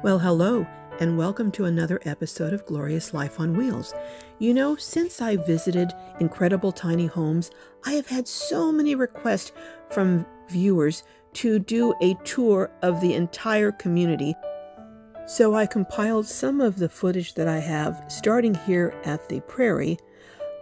Well, hello, and welcome to another episode of Glorious Life on Wheels. You know, since I visited Incredible Tiny Homes, I have had so many requests from viewers to do a tour of the entire community. So I compiled some of the footage that I have, starting here at the prairie,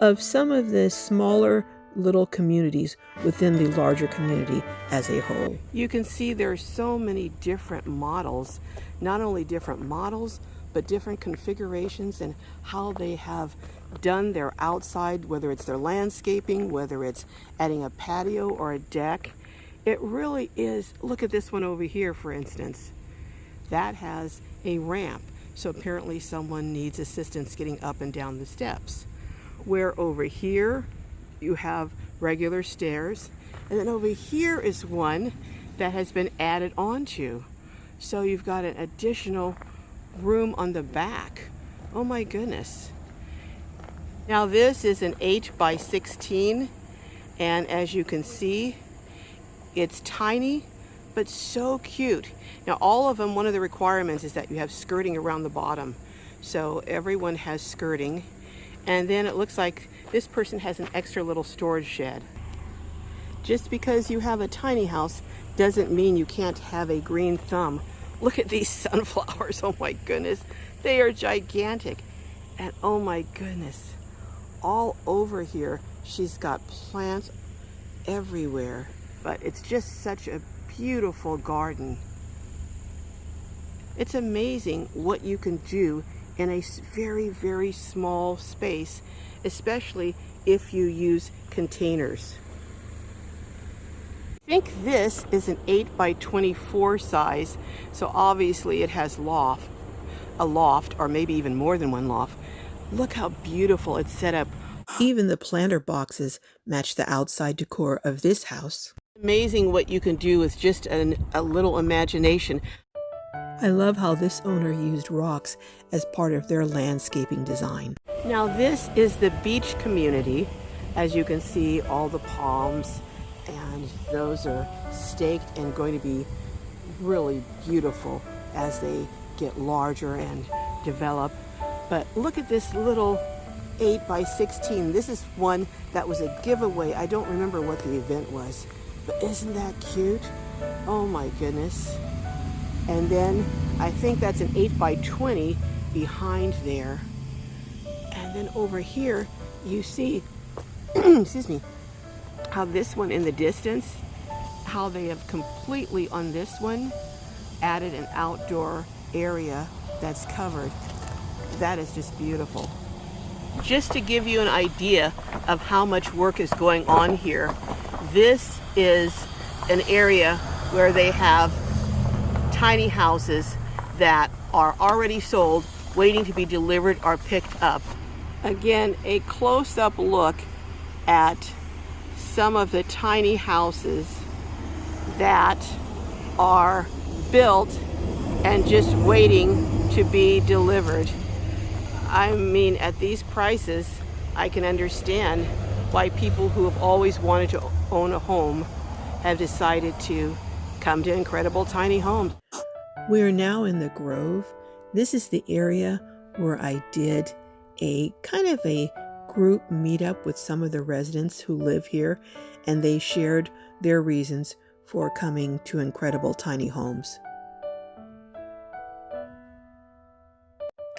of some of the smaller little communities within the larger community as a whole. You can see there are so many different models, not only different models, but different configurations and how they have done their outside, whether it's their landscaping, whether it's adding a patio or a deck. It really is. Look at this one over here, for instance. That has a ramp, so apparently someone needs assistance getting up and down the steps. Where over here you have regular stairs, and then over here is one that has been added onto, so you've got an additional room on the back. Oh my goodness. Now this is an 8 by 16, and as you can see, it's tiny but so cute. Now all of them, one of the requirements is that you have skirting around the bottom, so everyone has skirting. And then it looks like this person has an extra little storage shed. Just because you have a tiny house doesn't mean you can't have a green thumb. Look at these sunflowers, oh my goodness. They are gigantic. And oh my goodness, all over here, she's got plants everywhere. But it's just such a beautiful garden. It's amazing what you can do in a very, very small space, especially if you use containers. I think this is an 8 by 24 size, so obviously it has a loft, or maybe even more than one loft. Look how beautiful it's set up. Even the planter boxes match the outside decor of this house. Amazing what you can do with just a little imagination. I love how this owner used rocks as part of their landscaping design. Now this is the beach community. As you can see, all the palms, and those are staked and going to be really beautiful as they get larger and develop. But look at this little 8 by 16. This is one that was a giveaway. I don't remember what the event was, but isn't that cute? Oh my goodness. And then I think that's an 8 by 20 behind there. And then over here you see, excuse me, how this one in the distance, how they have completely on this one added an outdoor area that's covered. That is just beautiful. Just to give you an idea of how much work is going on here, this is an area where they have tiny houses that are already sold, waiting to be delivered or picked up. Again, a close-up look at some of the tiny houses that are built and just waiting to be delivered. I mean, at these prices, I can understand why people who have always wanted to own a home have decided to come to Incredible Tiny Homes. We are now in the Grove. This is the area where I did a kind of a group meetup with some of the residents who live here, and they shared their reasons for coming to Incredible Tiny Homes.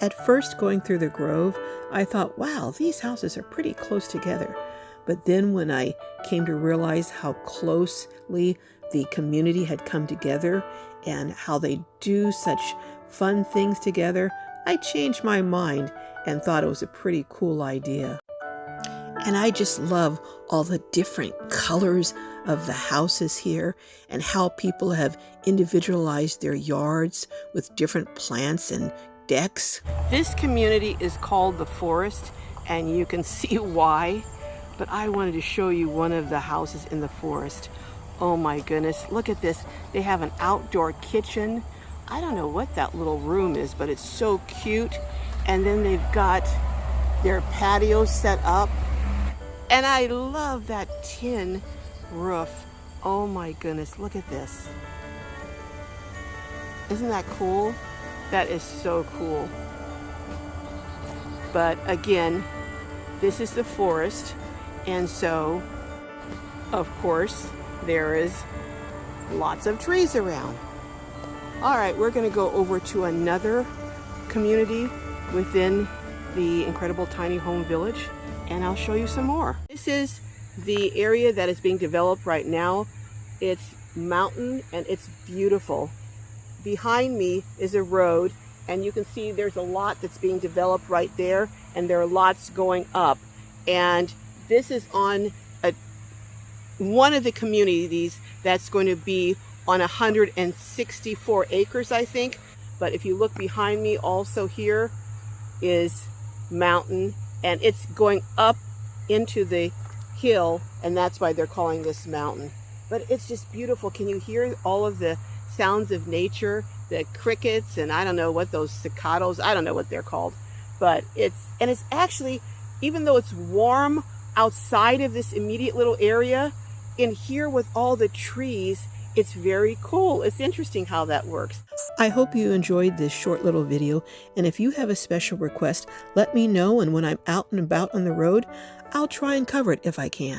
At first, going through the Grove, I thought, wow, these houses are pretty close together. But then when I came to realize how closely the community had come together and how they do such fun things together, I changed my mind and thought it was a pretty cool idea. And I just love all the different colors of the houses here and how people have individualized their yards with different plants and decks. This community is called the Forest, and you can see why, but I wanted to show you one of the houses in the forest. Oh my goodness, look at this. They have an outdoor kitchen. I don't know what that little room is, but it's so cute. And then they've got their patio set up. And I love that tin roof. Oh my goodness, look at this. Isn't that cool? That is so cool. But again, this is the forest, and so of course there is lots of trees around. All right, we're going to go over to another community within the incredible tiny home village, and I'll show you some more. This is the area that is being developed right now. It's mountain and it's beautiful. Behind me is a road, and you can see there's a lot that's being developed right there, and there are lots going up. And this is on one of the communities that's going to be on 164 acres, I think. But if you look behind me, also here is mountain, and it's going up into the hill, and that's why they're calling this mountain. But it's just beautiful. Can you hear all of the sounds of nature, the crickets, and I don't know what those cicados, I don't know what they're called. But it's actually, even though it's warm outside of this immediate little area, in here with all the trees, it's very cool. It's interesting how that works. I hope you enjoyed this short little video, and if you have a special request, let me know, and when I'm out and about on the road, I'll try and cover it if I can.